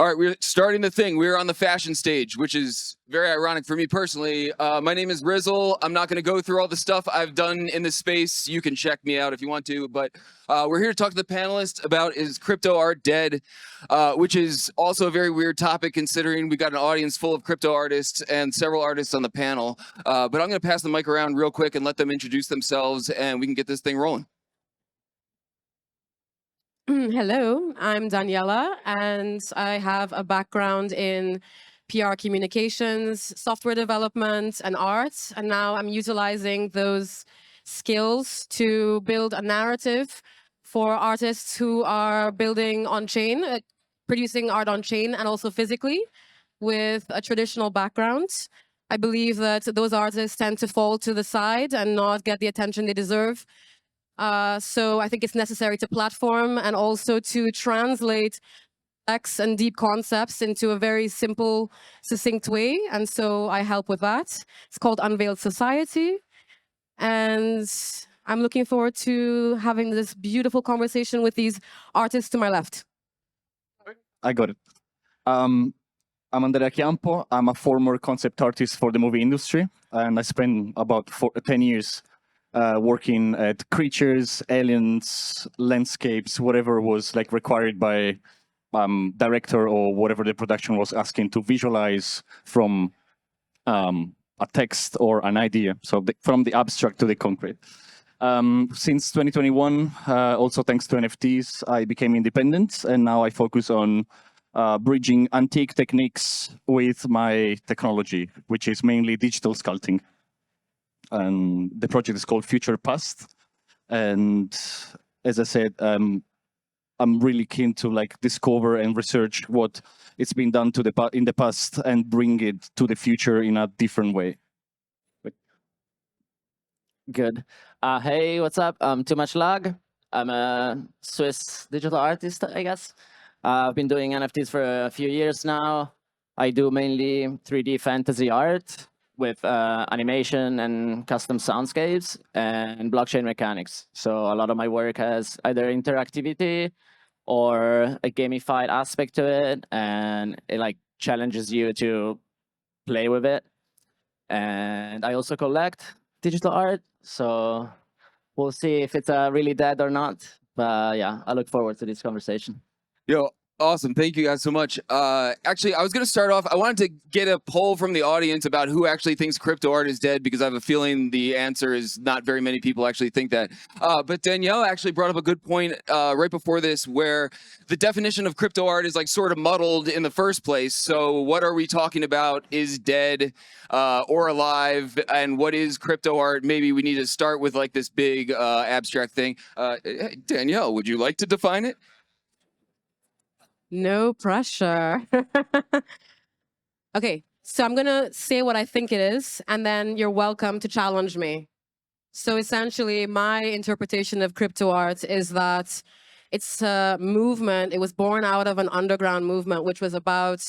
All right, we're starting the thing. We're on the fashion stage, which is very ironic for me personally. My name is Rizzle. I'm not going to go through all the stuff I've done in this space. You can check me out if you want to, but we're here to talk to the panelists about is CryptoArt dead, which is also a very weird topic considering we got an audience full of crypto artists and several artists on the panel. But I'm going to pass the mic around real quick and let them introduce themselves and we can get this thing rolling. Hello, I'm Daniella, and I have a background in PR communications, software development, and art. And now I'm utilizing those skills to build a narrative for artists who are building on-chain, producing art on-chain, and also physically with a traditional background. I believe that those artists tend to fall to the side and not get the attention they deserve. So I think it's necessary to platform and also to translate complex and deep concepts into a very simple, succinct way. And so I help with that. It's called Unveiled Society. And I'm looking forward to having this beautiful conversation with these artists to my left. I got it. I'm Andrea Chiampo. I'm a former concept artist for the movie industry. And I spent about 10 years working at creatures, aliens, landscapes, whatever was like required by director or whatever the production was asking to visualize from a text or an idea. So from the abstract to the concrete. Since 2021, also thanks to NFTs, I became independent and now I focus on bridging antique techniques with my technology, which is mainly digital sculpting. And the project is called Future Past. And as I said, I'm really keen to like discover and research what it's been done in the past and bring it to the future in a different way. Good. Hey, what's up? I'm Toomuchlag. I'm a Swiss digital artist, I guess. I've been doing NFTs for a few years now. I do mainly 3D fantasy art with animation and custom soundscapes and blockchain mechanics. So a lot of my work has either interactivity or a gamified aspect to it, and it like challenges you to play with it. And I also collect digital art, so we'll see if it's really dead or not. But yeah, I look forward to this conversation. Yo, awesome. Thank you guys so much. Actually, I was going to start off. I wanted to get a poll from the audience about who actually thinks crypto art is dead, because I have a feeling the answer is not very many people actually think that. But Danielle actually brought up a good point right before this, where the definition of crypto art is like sort of muddled in the first place. So what are we talking about is dead or alive? And what is crypto art? Maybe we need to start with like this big abstract thing. Hey, Danielle, would you like to define it? No pressure. Okay, so I'm going to say what I think it is, and then you're welcome to challenge me. So essentially, my interpretation of crypto art is that it's a movement. It was born out of an underground movement, which was about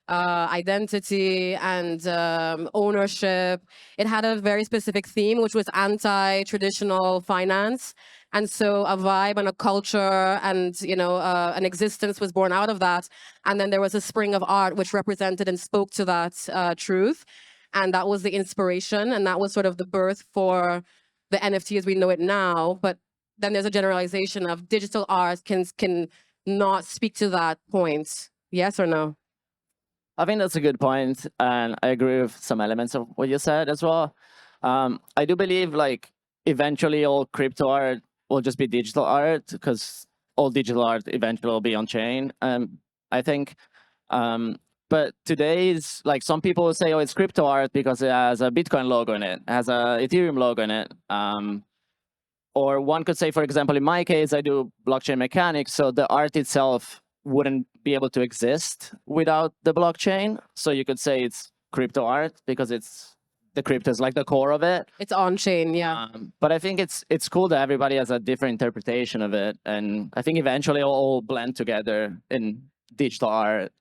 identity and ownership. It had a very specific theme, which was anti-traditional finance. And so a vibe and a culture and, you know, an existence was born out of that. And then there was a spring of art which represented and spoke to that truth. And that was the inspiration. And that was sort of the birth for the NFT as we know it now. But then there's a generalization of digital art can not speak to that point. Yes or no? I think that's a good point, and I agree with some elements of what you said as well. I do believe like eventually all crypto art will just be digital art, because all digital art eventually will be on chain. I think, but today's like some people will say, oh, it's crypto art because it has a Bitcoin logo in it, has a Ethereum logo in it. Or one could say, for example, in my case, I do blockchain mechanics, so the art itself wouldn't be able to exist without the blockchain. So you could say it's crypto art because it's the crypto is like the core of it. It's on chain, yeah. But I think it's cool that everybody has a different interpretation of it, and I think eventually it'll all blend together in digital art.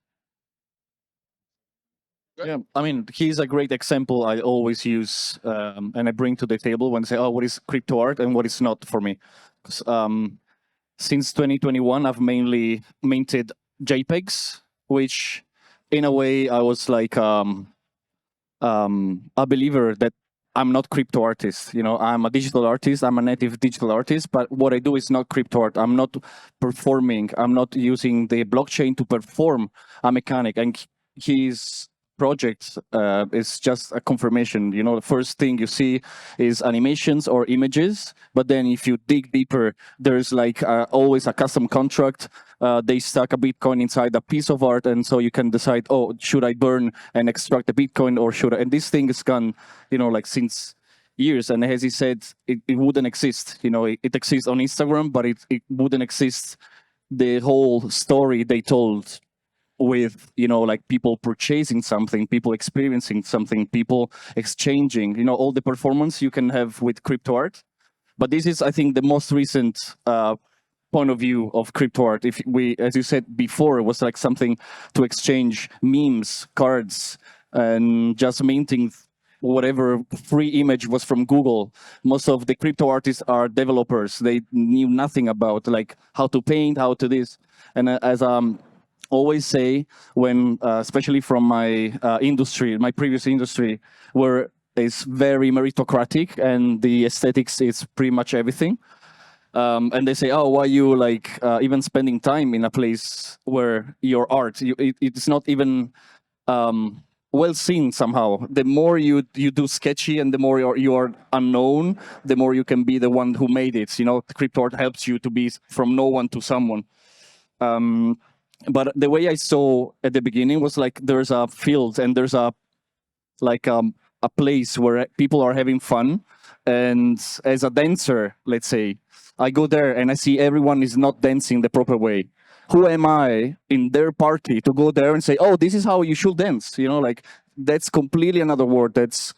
Yeah, I mean, he's a great example I always use and I bring to the table when I say, oh, what is crypto art and what is not for me. Since 2021, I've mainly minted JPEGs which in a way I was like a believer that I'm not crypto artist. You know, I'm a digital artist. I'm a native digital artist, but what I do is not crypto art. I'm not performing. I'm not using the blockchain to perform a mechanic. And his project is just a confirmation. You know, the first thing you see is animations or images, but then if you dig deeper, there's like always a custom contract. They stuck a Bitcoin inside a piece of art, and so you can decide, oh, should I burn and extract the Bitcoin, or should I? And this thing is gone, you know, like since years. And as he said, it wouldn't exist. You know, it exists on Instagram, but it wouldn't exist. The whole story they told with, you know, like people purchasing something, people experiencing something, people exchanging, you know, all the performance you can have with crypto art. But this is, I think, the most recent point of view of crypto art. If we, as you said before, it was like something to exchange memes, cards, and just minting whatever free image was from Google. Most of the crypto artists are developers. They knew nothing about like how to paint, how to this. And as always say, when especially from my industry, my previous industry, where it's very meritocratic and the aesthetics is pretty much everything. And they say, oh, why you like even spending time in a place where your art, it's not even well seen somehow. The more you do sketchy and the more you are unknown, the more you can be the one who made it. You know, crypto art helps you to be from no one to someone. But the way I saw at the beginning was like there's a field and there's a like a place where people are having fun. And as a dancer, let's say, I go there and I see everyone is not dancing the proper way. Who am I in their party to go there and say, oh, this is how you should dance? You know, like that's completely another word. That's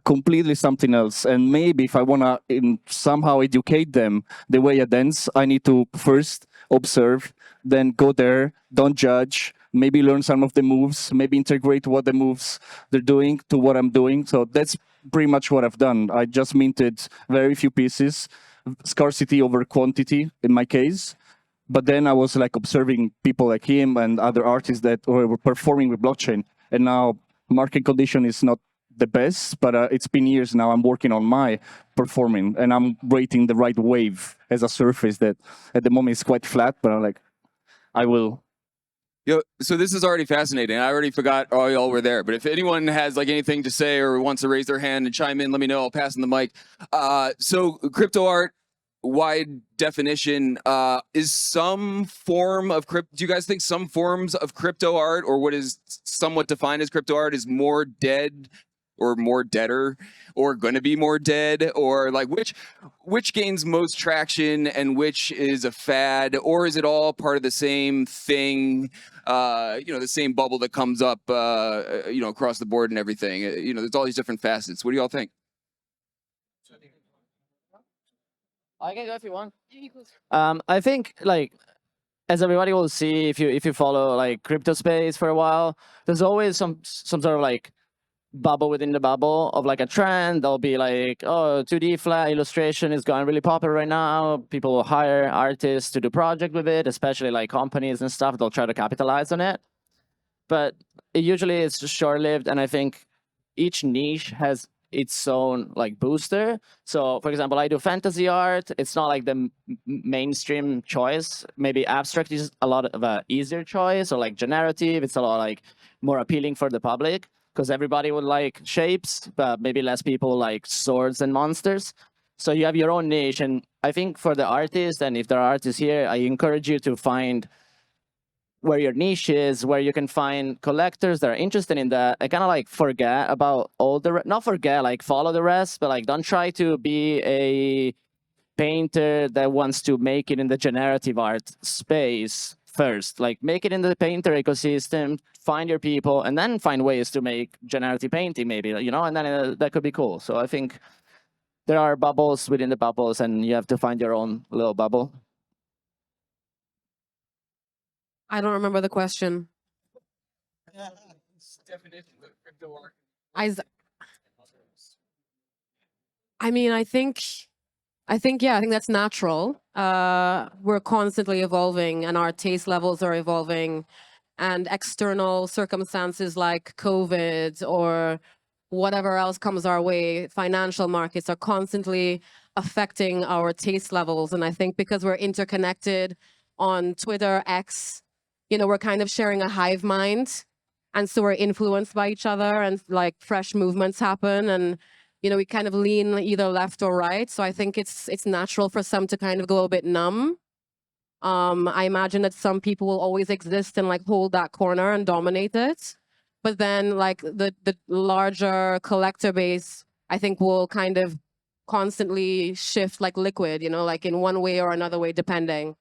completely something else. And maybe if I want to somehow educate them the way I dance, I need to first observe, then go there, don't judge, maybe learn some of the moves, maybe integrate what the moves they're doing to what I'm doing. So that's pretty much what I've done. I just minted very few pieces, scarcity over quantity in my case. But then I was like observing people like him and other artists that were performing with blockchain. And now market condition is not the best, but it's been years now. I'm working on my performing and I'm rating the right wave as a surface that at the moment is quite flat, but I'm like, I will. Yo, so this is already fascinating. I already forgot all y'all were there, but if anyone has like anything to say or wants to raise their hand and chime in, let me know. I'll pass in the mic. So crypto art, wide definition, is some form of crypto. Do you guys think some forms of crypto art, or what is somewhat defined as crypto art, is more dead or more deader or going to be more dead, or like which gains most traction and which is a fad, or is it all part of the same thing? You know, the same bubble that comes up, you know, across the board and everything. You know, there's all these different facets. What do y'all think? I can go if you want. I think like as everybody will see if you follow like crypto space for a while, there's always some sort of like bubble within the bubble of like a trend. There'll be like, oh, 2D flat illustration is going really popular right now. People will hire artists to do project with it, especially like companies and stuff. They'll try to capitalize on it. But it usually it's just short-lived, and I think each niche has its own like booster. So for example, I do fantasy art. It's not like the mainstream choice. Maybe abstract is a lot of a easier choice, or like generative, it's a lot like more appealing for the public because everybody would like shapes, but maybe less people like swords and monsters. So you have your own niche. And I think for the artists, and if there are artists here, I encourage you to find where your niche is, where you can find collectors that are interested in that. I kind of like forget about all the, not forget, like follow the rest, but like don't try to be a painter that wants to make it in the generative art space first. Like make it in the painter ecosystem, find your people, and then find ways to make generative painting maybe, you know, and then that could be cool. So I think there are bubbles within the bubbles and you have to find your own little bubble. I don't remember the question. I mean, I think that's natural. We're constantly evolving and our taste levels are evolving. and external circumstances like COVID or whatever else comes our way, financial markets are constantly affecting our taste levels. And I think because we're interconnected on Twitter, X, we're kind of sharing a hive mind. And so we're influenced by each other, and like fresh movements happen, and we kind of lean either left or right. So I think it's natural for some to kind of go a bit numb. I imagine that some people will always exist and like hold that corner and dominate it. But then like the larger collector base, I think will kind of constantly shift like liquid, like in one way or another way, depending.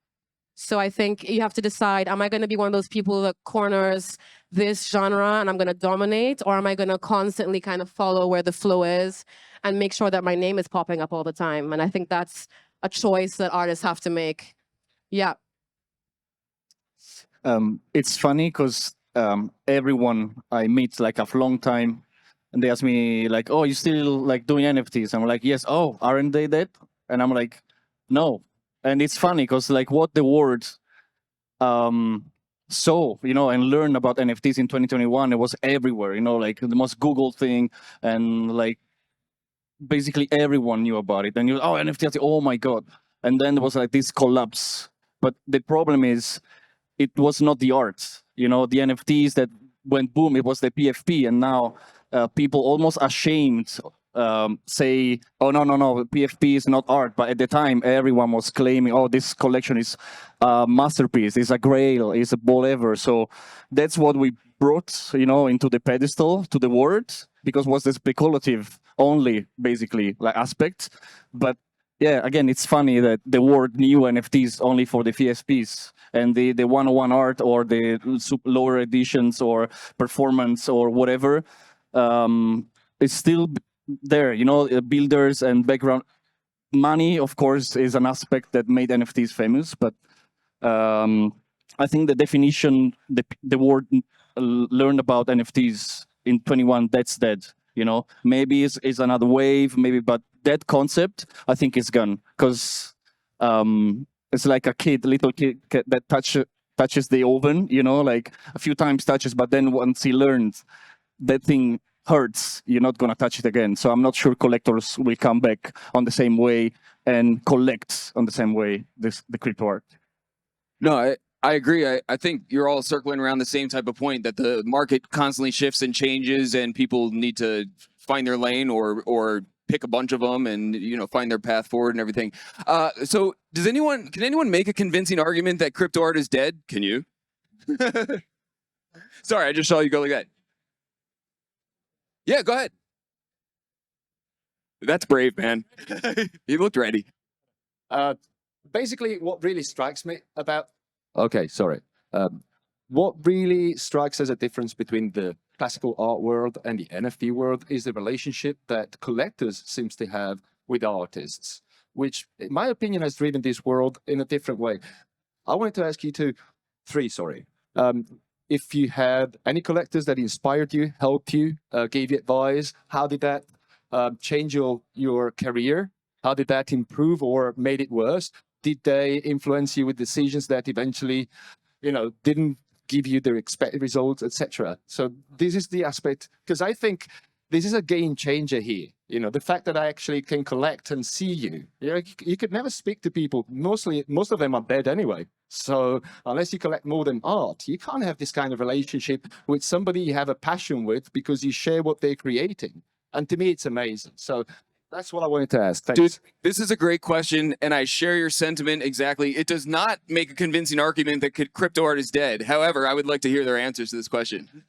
So I think you have to decide, am I going to be one of those people that corners this genre and I'm going to dominate, or am I going to constantly kind of follow where the flow is and make sure that my name is popping up all the time? And I think that's a choice that artists have to make. Yeah. It's funny because everyone I meet like a long time, and they ask me like, "Oh, you still like doing NFTs?" I'm like, "Yes." "Oh, aren't they dead?" And I'm like, "No." And it's funny because like what the world saw, and learned about NFTs in 2021, it was everywhere, like the most Google thing, and like basically everyone knew about it. And NFTs, oh my God. And then there was like this collapse. But the problem is, it was not the art, the NFTs that went boom, it was the PFP. And now people almost ashamed say, "Oh, no, PFP is not art." But at the time, everyone was claiming, "Oh, this collection is a masterpiece, is a grail, is a whatever." So that's what we brought, into the pedestal to the world, because it was the speculative only, basically, like aspect. But yeah, again, it's funny that the world knew NFTs only for the PFPs, and the 101 art or the lower editions or performance or whatever is still there, builders and background. Money, of course, is an aspect that made NFTs famous, but I think the definition, the word learned about NFTs in 21, that's dead. Maybe it's another wave, maybe, but that concept, I think, is gone, because it's like a little kid that touches the oven, like a few times touches, but then once he learns, that thing hurts, you're not going to touch it again. So I'm not sure collectors will come back on the same way and collect on the same way the crypto art. No, I agree. I think you're all circling around the same type of point, that the market constantly shifts and changes, and people need to find their lane or pick a bunch of them and find their path forward and everything. So can anyone make a convincing argument that crypto art is dead? Can you? Sorry, I just saw you go like that. Yeah, go ahead. That's brave, man. You looked ready. Basically, what really strikes me about... Okay, sorry. What really strikes as a difference between the classical art world and the NFT world is the relationship that collectors seems to have with artists, which, in my opinion, has driven this world in a different way. I wanted to ask you if you had any collectors that inspired you, helped you, gave you advice. How did that change your career? How did that improve or made it worse? Did they influence you with decisions that eventually, didn't give you the expected results, etc.? So this is the aspect, because I think this is a game changer here. The fact that I actually can collect and see you. You could never speak to people. Most of them are dead anyway. So unless you collect more than art, you can't have this kind of relationship with somebody you have a passion with, because you share what they're creating. And to me, it's amazing. So that's what I wanted to ask. Thanks. Dude, this is a great question, and I share your sentiment exactly. It does not make a convincing argument that crypto art is dead. However, I would like to hear their answers to this question.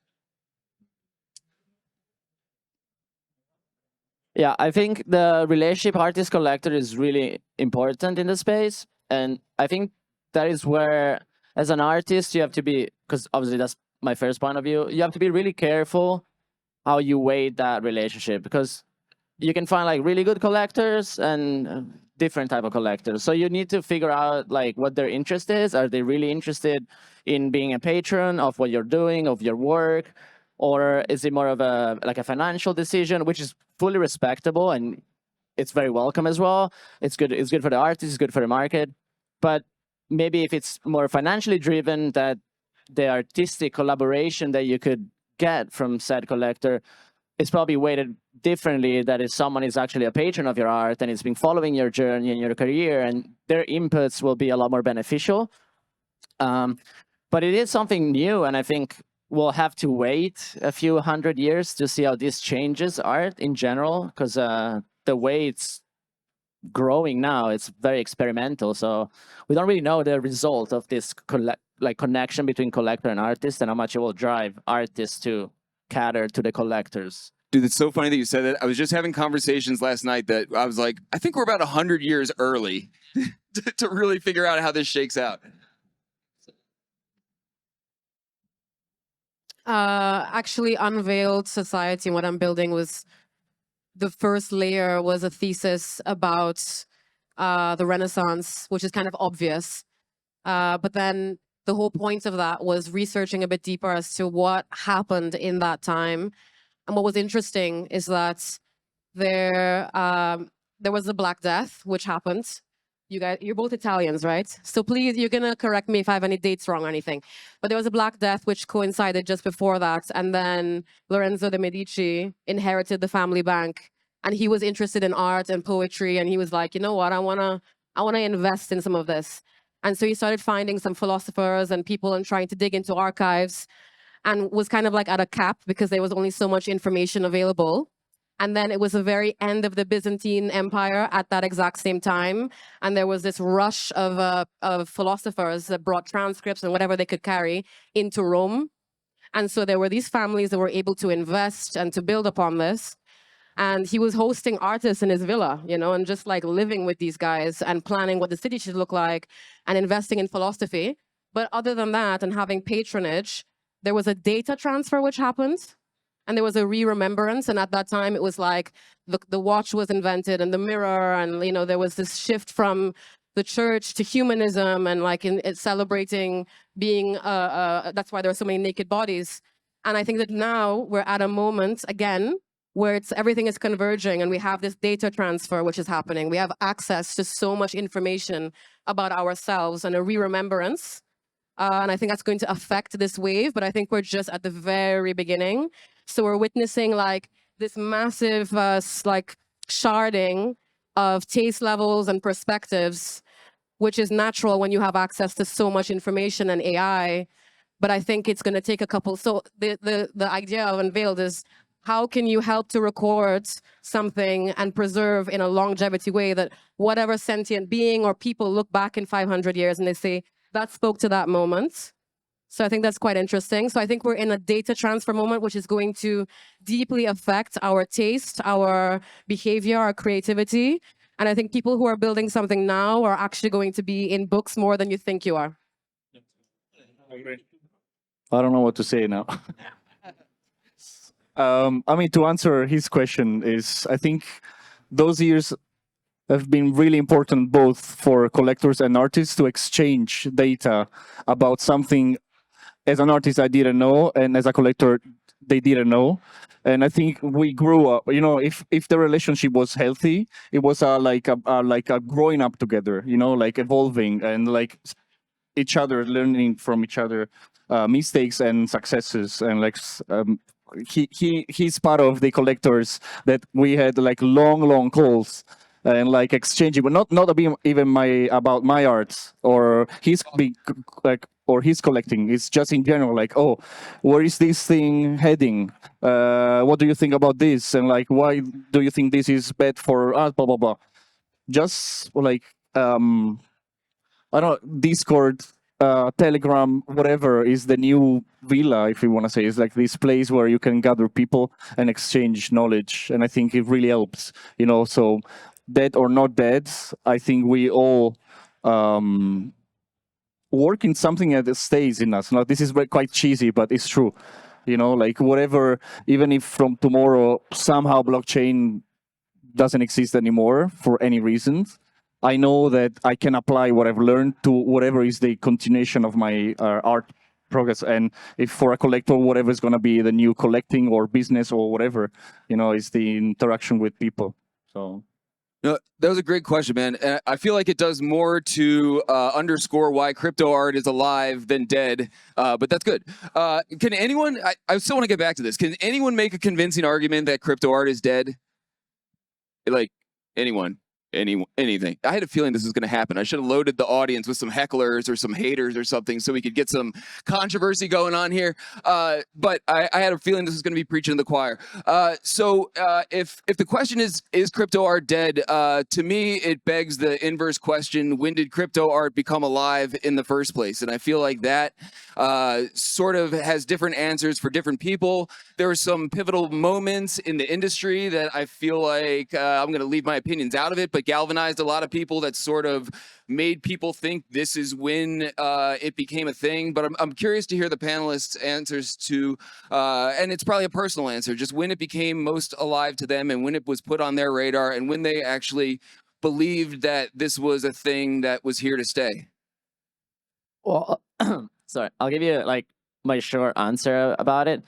Yeah, I think the relationship artist-collector is really important in the space. And I think that is where, as an artist, you have to be, because obviously that's my first point of view, you have to be really careful how you weigh that relationship, because you can find like really good collectors and different type of collectors. So you need to figure out like what their interest is. Are they really interested in being a patron of what you're doing, of your work? Or is it more of a financial decision, which is fully respectable and it's very welcome as well. It's good for the artist, it's good for the market. But maybe if it's more financially driven, that the artistic collaboration that you could get from said collector is probably weighted differently. That if someone is actually a patron of your art and has been following your journey and your career, and their inputs will be a lot more beneficial. But it is something new, and I think we'll have to wait a few hundred years to see how this changes art in general, because the way it's growing now, it's very experimental. So we don't really know the result of this connection between collector and artist, and how much it will drive artists to cater to the collectors. Dude, it's so funny that you said that. I was just having conversations last night that I was like, I think we're about 100 years early to really figure out how this shakes out. Actually, Unveiled Society, what I'm building was, the first layer was a thesis about the Renaissance, which is kind of obvious. But then the whole point of that was researching a bit deeper as to what happened in that time. And what was interesting is that there was the Black Death, which happened. You guys, you're both Italians, right? So please, you're gonna correct me if I have any dates wrong or anything. But there was a Black Death, which coincided just before that. And then Lorenzo de' Medici inherited the family bank, and he was interested in art and poetry. And he was like, you know what, I wanna invest in some of this. And so he started finding some philosophers and people and trying to dig into archives, and was kind of like at a cap because there was only so much information available. And then it was the very end of the Byzantine Empire at that exact same time. And there was this rush of philosophers that brought transcripts and whatever they could carry into Rome. And so there were these families that were able to invest and to build upon this. And he was hosting artists in his villa, you know, and just like living with these guys and planning what the city should look like and investing in philosophy. But other than that, and having patronage, there was a data transfer which happened. And there was a re-remembrance, and at that time it was like the watch was invented and the mirror, and you know there was this shift from the church to humanism, and like it's celebrating being. That's why there are so many naked bodies. And I think that now we're at a moment again where everything is converging, and we have this data transfer which is happening. We have access to so much information about ourselves and a re-remembrance. And I think that's going to affect this wave, but I think we're just at the very beginning. So we're witnessing like this massive like sharding of taste levels and perspectives, which is natural when you have access to so much information and AI. But I think it's going to take a couple. So the idea of Unveiled is, how can you help to record something and preserve in a longevity way that whatever sentient being or people look back in 500 years and they say, that spoke to that moment. So I think that's quite interesting. So I think we're in a data transfer moment, which is going to deeply affect our taste, our behavior, our creativity. And I think people who are building something now are actually going to be in books more than you think you are. I don't know what to say now. I mean, to answer his question is, I think those years have been really important both for collectors and artists to exchange data about something. As an artist, I didn't know, and as a collector, they didn't know. And I think we grew up. You know, if the relationship was healthy, it was like a growing up together. You know, like evolving and like each other, learning from each other, mistakes and successes, and like he's part of the collectors that we had like long calls and like exchanging, but not even about my art or his big like or his collecting. It's just in general like, oh, where is this thing heading? What do you think about this? And like, why do you think this is bad for us? Blah blah blah. Just like I don't know, Discord, Telegram, whatever is the new villa, if you want to say. It's like this place where you can gather people and exchange knowledge, and I think it really helps. You know, so dead or not dead, I think we all work in something that stays in us. Now, this is quite cheesy, but it's true. You know, like whatever, even if from tomorrow somehow blockchain doesn't exist anymore for any reason, I know that I can apply what I've learned to whatever is the continuation of my art progress. And if for a collector, whatever is going to be the new collecting or business or whatever, you know, is the interaction with people. So. No, that was a great question, man. And I feel like it does more to underscore why crypto art is alive than dead. But that's good. Can anyone? I still want to get back to this. Can anyone make a convincing argument that crypto art is dead? Like anyone? Anything. I had a feeling this was going to happen. I should have loaded the audience with some hecklers or some haters or something so we could get some controversy going on here. But I had a feeling this was going to be preaching to the choir. So if the question is crypto art dead? To me, it begs the inverse question: when did crypto art become alive in the first place? And I feel like that sort of has different answers for different people. There are some pivotal moments in the industry that I feel like I'm going to leave my opinions out of it, but galvanized a lot of people that sort of made people think this is when it became a thing. But I'm curious to hear the panelists' answers to, and it's probably a personal answer, just when it became most alive to them and when it was put on their radar and when they actually believed that this was a thing that was here to stay. Well, sorry, I'll give you like my short answer about it.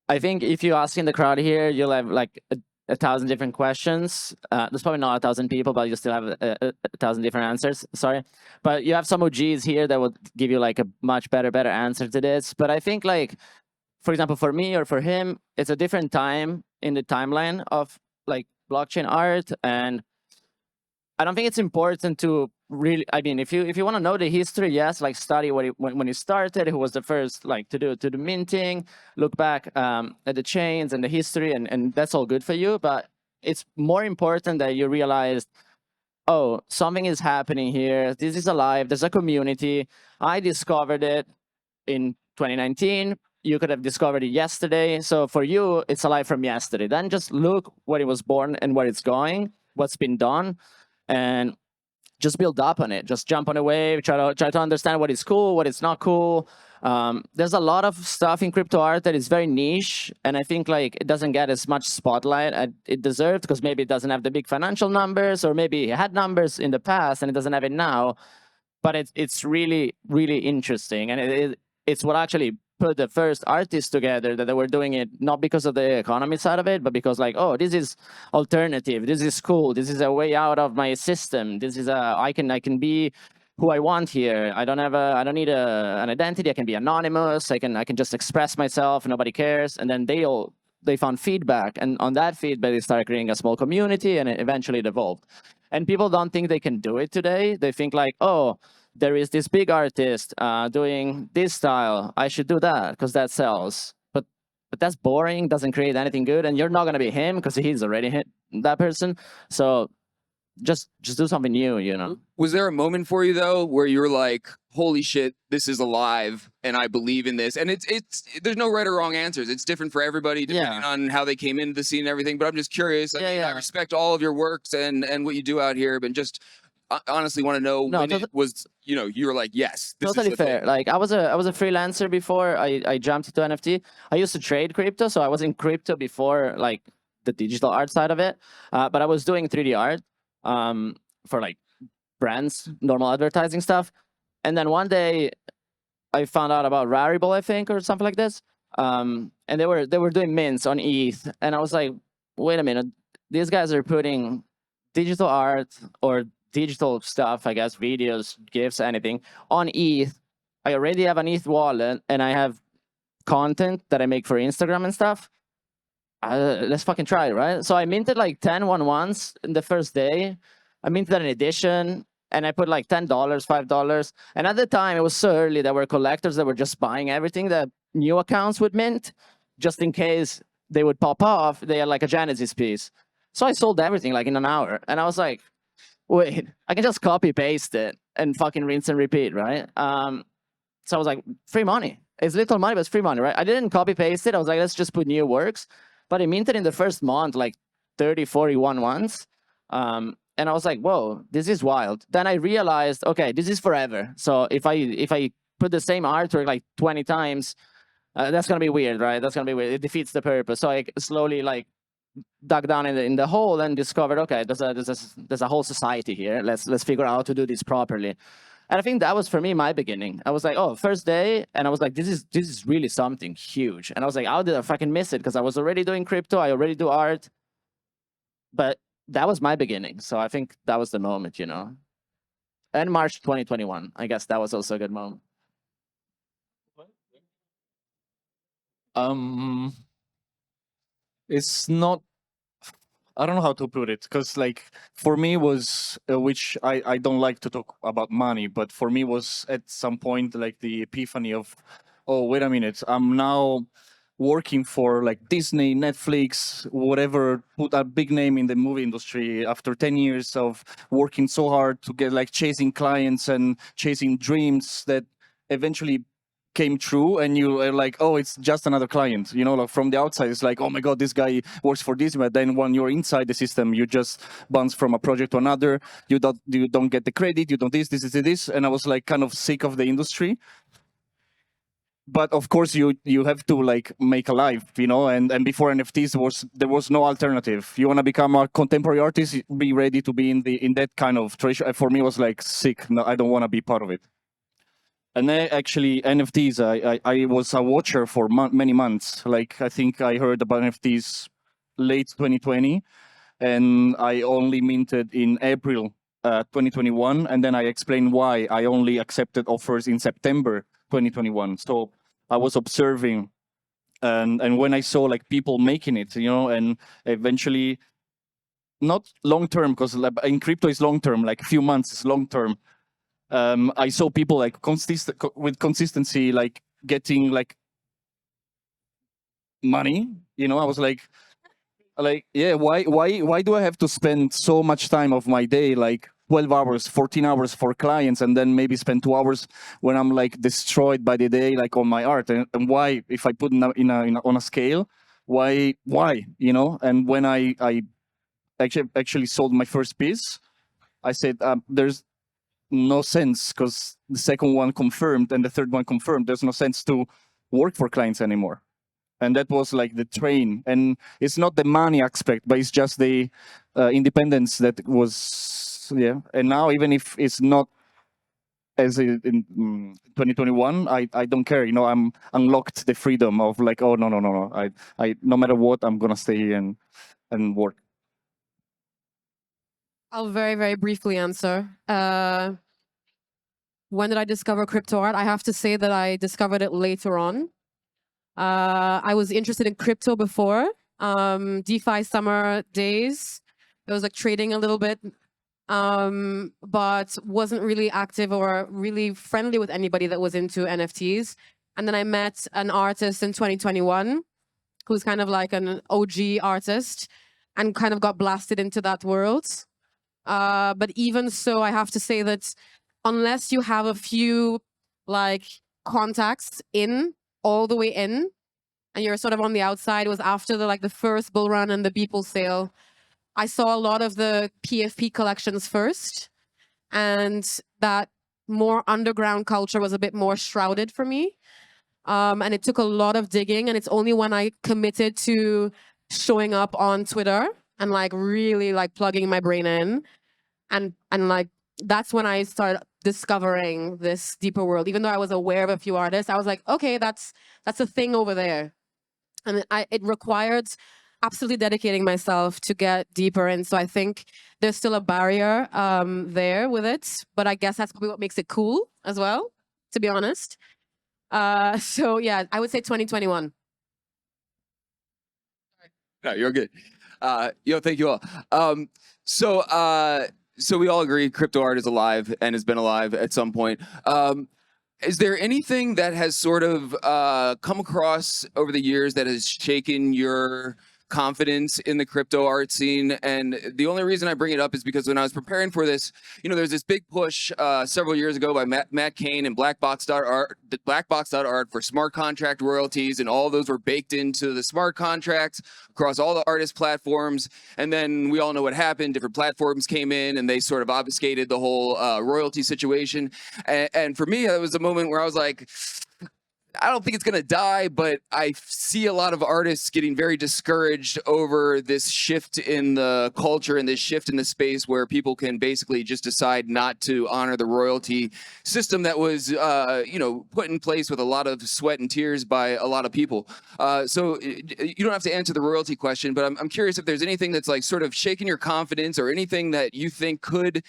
I think if you ask in the crowd here, you'll have like a 1,000 different questions. There's probably not 1,000 people, but you still have a 1,000 different answers. Sorry, but you have some OGs here that will give you like a much better answer to this. But I think like, for example, for me or for him, it's a different time in the timeline of like blockchain art, and I don't think it's important to really. I mean, if you want to know the history, yes, like study when he started, who was the first like to do the minting, look back at the chains and the history, and that's all good for you. But it's more important that you realize, oh, something is happening here. This is alive. There's a community. I discovered it in 2019. You could have discovered it yesterday. So for you, it's alive from yesterday. Then just look where it was born and where it's going, what's been done, and just build up on it. Just jump on a wave. Try to understand what is cool, what is not cool. There's a lot of stuff in crypto art that is very niche, and I think like it doesn't get as much spotlight as it deserved because maybe it doesn't have the big financial numbers, or maybe it had numbers in the past and it doesn't have it now. But it's really interesting, and it's what actually put the first artists together, that they were doing it not because of the economy side of it, but because like, oh, this is alternative, this is cool, this is a way out of my system, this is I can be who I want here. I don't need an identity. I can be anonymous. I can just express myself. Nobody cares. And then they found feedback, and on that feedback they started creating a small community, and eventually it evolved. And people don't think they can do it today. They think like, oh, there is this big artist doing this style. I should do that because that sells. But that's boring, doesn't create anything good, and you're not going to be him because he's already that person. So just do something new, you know. Was there a moment for you though where you were like, holy shit, this is alive and I believe in this? And it's there's no right or wrong answers. It's different for everybody depending on how they came into the scene and everything. But I'm just curious. I respect all of your works and what you do out here, but just honestly want to know when it was, you were like, yes, this totally is the fair. thing. Like I was a freelancer before I jumped into NFT. I used to trade crypto, so I was in crypto before like the digital art side of it. But I was doing 3D art for like brands, normal advertising stuff. And then one day I found out about Rarible, I think, or something like this. And they were doing mints on ETH, and I was like, wait a minute, these guys are putting digital art or digital stuff, I guess, videos, GIFs, anything, on ETH. I already have an ETH wallet, and I have content that I make for Instagram and stuff. Let's fucking try it, right? So I minted like 10 1-1s in the first day. I minted an edition, and I put like $10, $5. And at the time, it was so early, there were collectors that were just buying everything that new accounts would mint, just in case they would pop off. They had like a Genesis piece. So I sold everything like in an hour. And I was like, wait, I can just copy paste it and fucking rinse and repeat, right? So I was like, free money. It's little money, but it's free money, right? I didn't copy paste it. I was like, let's just put new works. But I minted in the first month like 30, 40 1-1s. And I was like, whoa, this is wild. Then I realized, okay, this is forever. So if I put the same artwork like 20 times, that's gonna be weird, right? That's gonna be weird. It defeats the purpose. So I slowly like dug down in the hole and discovered, okay, there's a whole society here. Let's figure out how to do this properly. And I think that was for me my beginning. I was like, oh, first day, and I was like, this is really something huge. And I was like, how did I fucking miss it? Because I was already doing crypto, I already do art. But that was my beginning. So I think that was the moment, you know. And March 2021, I guess that was also a good moment. It's not. I don't know how to put it, because like for me was which I don't like to talk about money, but for me was at some point like the epiphany of, oh wait a minute, I'm now working for like Disney, Netflix, whatever, put a big name in the movie industry after 10 years of working so hard to get like chasing clients and chasing dreams that eventually came true, and you are like, oh, it's just another client, you know, like from the outside it's like, oh my god, this guy works for this, but then when you're inside the system you just bounce from a project to another, you don't get the credit, you don't this, and I was like kind of sick of the industry. But of course you have to like make a life, you know, and before NFTs there was no alternative. You want to become a contemporary artist, be ready to be in that kind of tradition. For me it was like sick, no, I don't want to be part of it. And then actually NFTs, I was a watcher for many months. Like I think I heard about NFTs late 2020, and I only minted in April 2021. And then I explained why I only accepted offers in September 2021. So I was observing, and when I saw like people making it, you know, and eventually not long term, because in crypto is long term, like a few months is long term. I saw people like with consistency, like getting like money. You know, I was like, yeah, why do I have to spend so much time of my day, like 12 hours, 14 hours for clients, and then maybe spend 2 hours when I'm like destroyed by the day, like on my art? And why, if I put on a scale, why, you know? And when I actually sold my first piece, I said, there's no sense, because the second one confirmed and the third one confirmed. There's no sense to work for clients anymore. And that was like the train. And it's not the money aspect, but it's just the independence that was, yeah. And now, even if it's not as in 2021, I don't care. You know, I'm unlocked the freedom of like, oh no. I no matter what, I'm gonna stay here and work. I'll very, very briefly answer. When did I discover crypto art? I have to say that I discovered it later on. I was interested in crypto before, DeFi summer days. It was like trading a little bit, but wasn't really active or really friendly with anybody that was into NFTs. And then I met an artist in 2021 who's kind of like an OG artist and kind of got blasted into that world. But even so, I have to say that unless you have a few like contacts all the way in, and you're sort of on the outside, it was after the first bull run and the Beeple sale. I saw a lot of the PFP collections first, and that more underground culture was a bit more shrouded for me. And it took a lot of digging, and it's only when I committed to showing up on Twitter and like really like plugging my brain in, and like that's when I started discovering this deeper world. Even though I was aware of a few artists, I was like, okay, that's a thing over there. And it required absolutely dedicating myself to get deeper in. So I think there's still a barrier there with it, but I guess that's probably what makes it cool as well, to be honest. So yeah, I would say 2021. No, you're good. Thank you all. So we all agree crypto art is alive and has been alive at some point. Is there anything that has sort of come across over the years that has shaken your confidence in the crypto art scene? And the only reason I bring it up is because when I was preparing for this, there's this big push several years ago by Matt Kane and Blackbox.art for smart contract royalties, and all those were baked into the smart contracts across all the artist platforms. And then we all know what happened. Different platforms came in and they sort of obfuscated the whole royalty situation. And for me, it was a moment where I was like, I don't think it's going to die, but I see a lot of artists getting very discouraged over this shift in the culture and this shift in the space where people can basically just decide not to honor the royalty system that was, put in place with a lot of sweat and tears by a lot of people. So you don't have to answer the royalty question, but I'm curious if there's anything that's like sort of shaking your confidence or anything that you think could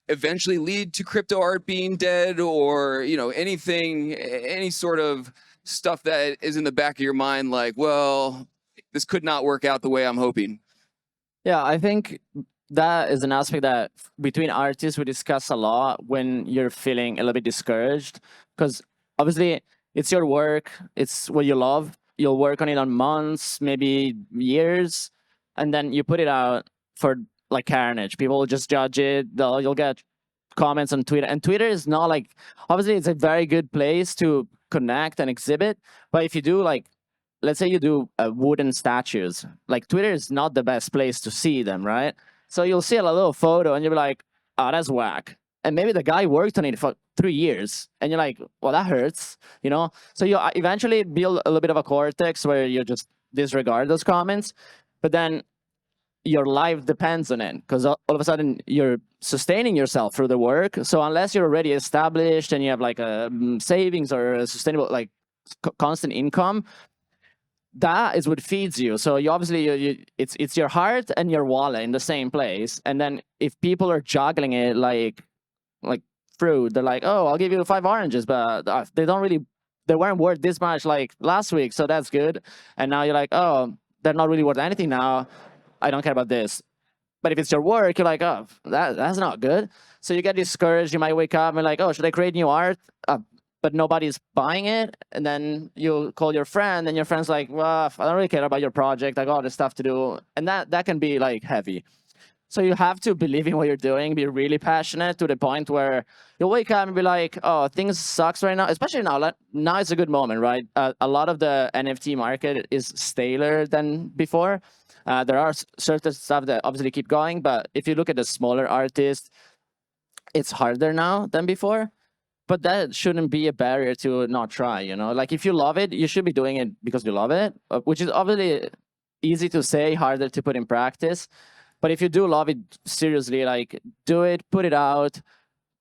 eventually lead to crypto art being dead, or any sort of stuff that is in the back of your mind like, well, this could not work out the way I'm hoping. Yeah, I think that is an aspect that between artists we discuss a lot when you're feeling a little bit discouraged, because obviously it's your work, it's what you love, you'll work on it on months, maybe years, and then you put it out for like carnage. People will just judge it. You'll get comments on Twitter, and Twitter is not like, obviously it's a very good place to connect and exhibit, but if you do like, let's say you do wooden statues, like Twitter is not the best place to see them, right? So you'll see a little photo and you'll be like, oh, that's whack. And maybe the guy worked on it for 3 years and you're like, well, that hurts, So you eventually build a little bit of a cortex where you just disregard those comments, but then your life depends on it, because all of a sudden you're sustaining yourself through the work. So unless you're already established and you have like a savings or a sustainable, like constant income, that is what feeds you. So you obviously, it's your heart and your wallet in the same place. And then if people are juggling it like fruit, they're like, oh, I'll give you 5 oranges, but they weren't worth this much like last week, so that's good. And now you're like, oh, they're not really worth anything now, I don't care about this. But if it's your work, you're like, oh, that's not good. So you get discouraged. You might wake up and like, oh, should I create new art? But nobody's buying it. And then you call your friend and your friend's like, well, I don't really care about your project. I got other stuff to do. And that can be like heavy. So you have to believe in what you're doing, be really passionate to the point where you'll wake up and be like, oh, things sucks right now, especially now. Now it's a good moment, right? A lot of the NFT market is staler than before. There are certain stuff that obviously keep going, but if you look at the smaller artists, it's harder now than before. But that shouldn't be a barrier to not try, Like if you love it, you should be doing it because you love it, which is obviously easy to say, harder to put in practice. But if you do love it seriously, like do it, put it out,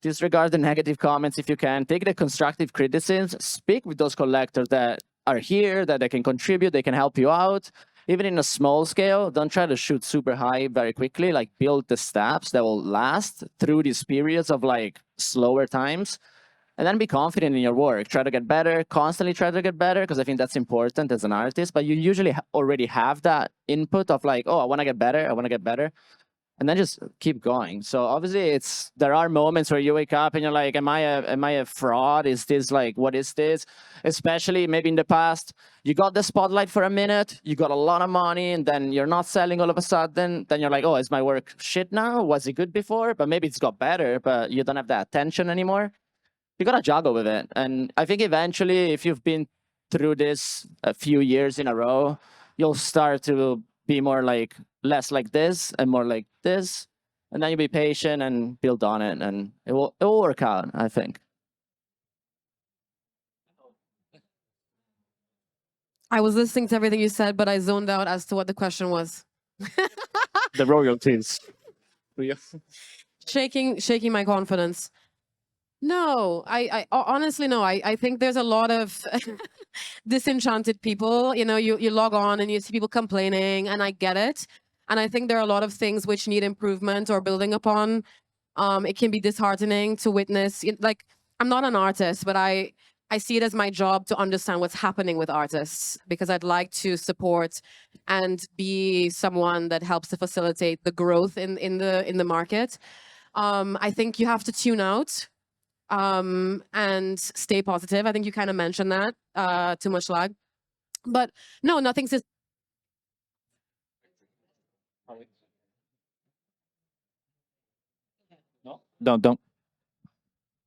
disregard the negative comments if you can, take the constructive criticisms, speak with those collectors that are here, that they can contribute, they can help you out. Even in a small scale, don't try to shoot super high very quickly, like build the steps that will last through these periods of like slower times. And then be confident in your work. Try to get better, constantly try to get better, because I think that's important as an artist. But you usually already have that input of like, oh, I want to get better, I want to get better. And then just keep going. So obviously there are moments where you wake up and you're like, am I a fraud? Is this like, what is this? Especially maybe in the past, you got the spotlight for a minute, you got a lot of money, and then you're not selling all of a sudden. Then you're like, oh, is my work shit now? Was it good before? But maybe it's got better, but you don't have that attention anymore. You got to juggle with it. And I think eventually, if you've been through this a few years in a row, you'll start to be more like, less like this and more like this. And then you'll be patient and build on it, and it will work out, I think. I was listening to everything you said, but I zoned out as to what the question was. The royalties. Shaking my confidence. No, I honestly, no. I think there's a lot of disenchanted people. You log on and you see people complaining, and I get it. And I think there are a lot of things which need improvement or building upon. It can be disheartening to witness. Like, I'm not an artist, but I see it as my job to understand what's happening with artists, because I'd like to support and be someone that helps to facilitate the growth in the market. I think you have to tune out and stay positive. I think you kind of mentioned that, Toomuchlag. But no, nothing's Don't.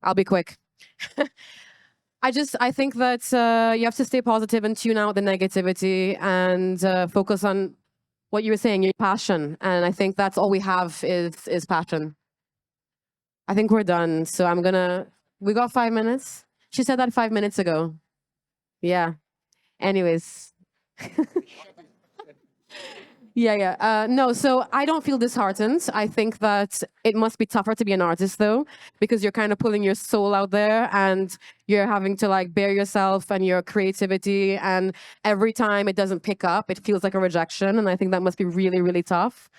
I'll be quick. I think that you have to stay positive and tune out the negativity and focus on what you were saying, your passion. And I think that's all we have is passion. I think we're done. So we got 5 minutes. She said that 5 minutes ago. Yeah. Anyways. No, so I don't feel disheartened. I think that it must be tougher to be an artist, though, because you're kind of pulling your soul out there and you're having to like bare yourself and your creativity. And every time it doesn't pick up, it feels like a rejection. And I think that must be really, really tough.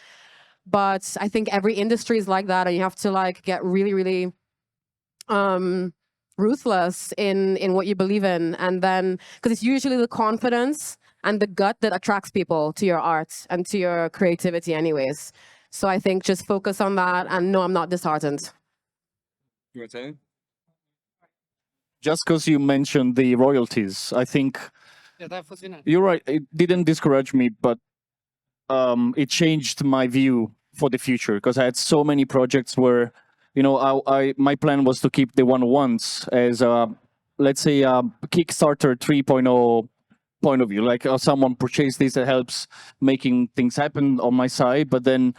But I think every industry is like that. And you have to like get really, really ruthless in what you believe in. And then, because it's usually the confidence and the gut that attracts people to your art and to your creativity anyways. So I think just focus on that, and no, I'm not disheartened. You want to say? Just because you mentioned the royalties, I think you're right. It didn't discourage me, but it changed my view for the future, because I had so many projects where, you know, my plan was to keep the one-on-ones as let's say a Kickstarter 3.0 point of view, like someone purchased this, it helps making things happen on my side. But then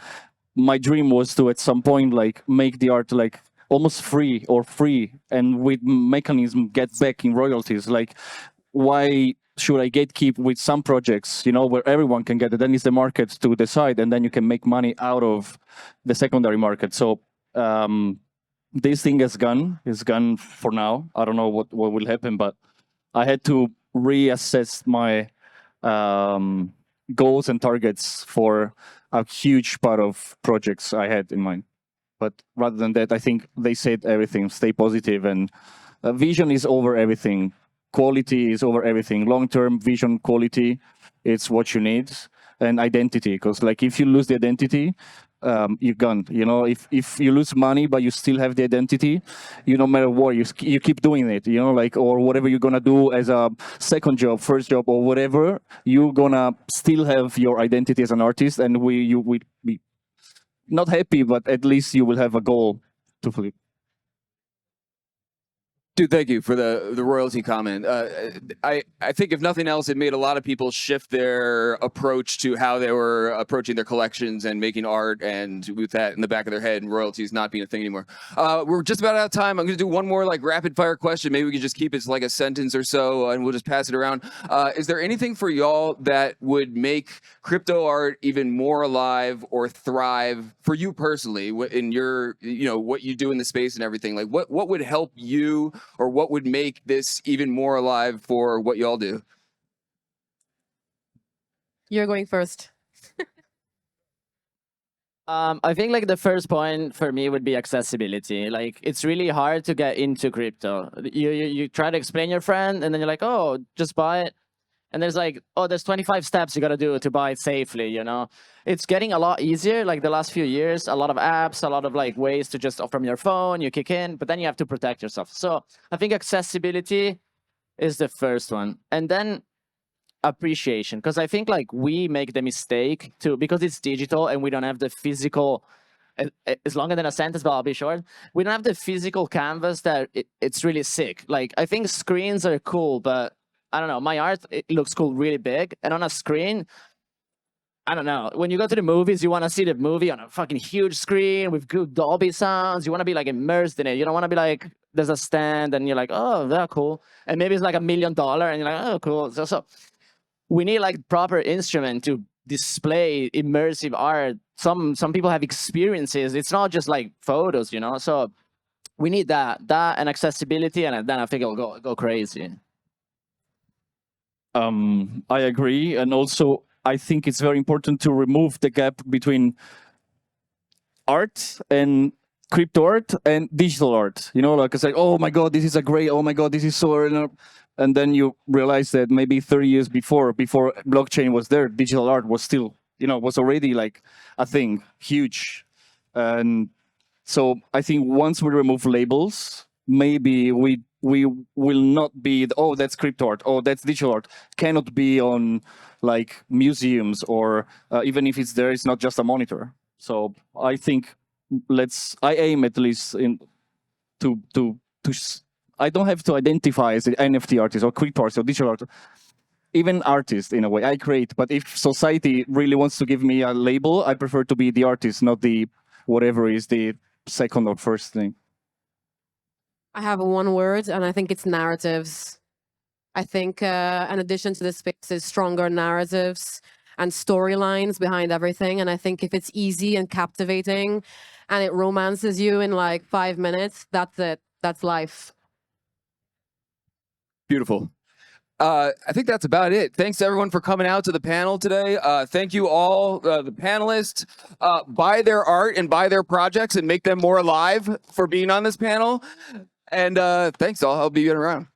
my dream was to at some point like make the art like almost free, and with mechanism get back in royalties. Like, why should I gatekeep with some projects, you know, where everyone can get it? Then it's the market to decide, and then you can make money out of the secondary market. So this thing is gone for now. I don't know what will happen, but I had to reassess my goals and targets for a huge part of projects I had in mind. But rather than that, I think they said everything. Stay positive, and vision is over everything. Quality is over everything. Long-term vision, quality, it's what you need, and identity. Because like if you lose the identity, you're gone. You know, if you lose money but you still have the identity, you no matter what, you keep doing it. You know, like, or whatever you're gonna do as a second job, first job, or whatever, you're gonna still have your identity as an artist, and you will be not happy, but at least you will have a goal to flip. Dude, thank you for the royalty comment. I think if nothing else, it made a lot of people shift their approach to how they were approaching their collections and making art, and with that in the back of their head and royalties not being a thing anymore. We're just about out of time. I'm going to do one more like rapid fire question. Maybe we can just keep it to like a sentence or so, and we'll just pass it around. Is there anything for y'all that would make crypto art even more alive or thrive for you personally in your, you know, what you do in the space and everything? Like what would help you, or what would make this even more alive for what y'all do? You're going first. I think like the first point for me would be accessibility. Like, it's really hard to get into crypto. You try to explain your friend, and then you're like, oh, just buy it. And there's like, oh, there's 25 steps you got to do to buy it safely, you know? It's getting a lot easier, like the last few years, a lot of apps, a lot of like ways to just from your phone, you kick in, but then you have to protect yourself. So I think accessibility is the first one. And then appreciation, because I think like we make the mistake to, because it's digital and we don't have the physical, it's longer than a sentence, but I'll be short. We don't have the physical canvas that it's really sick. Like, I think screens are cool, but I don't know, my art, it looks cool really big. And on a screen, I don't know. When you go to the movies, you want to see the movie on a fucking huge screen with good Dolby sounds. You want to be like immersed in it. You don't want to be like, there's a stand and you're like, oh, that's cool. And maybe it's like $1 million and you're like, oh, cool. So we need like proper instrument to display immersive art. Some people have experiences. It's not just like photos, you know? So we need that and accessibility, and then I think it'll go crazy. I agree, and also I think it's very important to remove the gap between art and crypto art and digital art. You know, like it's like, oh my god, this is a great, oh my god, this is so, and then you realize that maybe 30 years before blockchain was there, digital art was still, you know, was already like a thing, huge. And so I think once we remove labels, maybe we will not be, oh, that's crypto art, oh, that's digital art. It cannot be on like museums, or even if it's there, it's not just a monitor. So I think I aim at least I don't have to identify as an NFT artist or crypto artist or digital artist, even artist in a way. I create, but if society really wants to give me a label, I prefer to be the artist, not the whatever is the second or first thing. I have one word, and I think it's narratives. I think an addition to this space is stronger narratives and storylines behind everything. And I think if it's easy and captivating and it romances you in like 5 minutes, that's it. That's life. Beautiful. I think that's about it. Thanks everyone for coming out to the panel today. Thank you all, the panelists. Buy their art and buy their projects and make them more alive for being on this panel. And thanks all. I'll be around.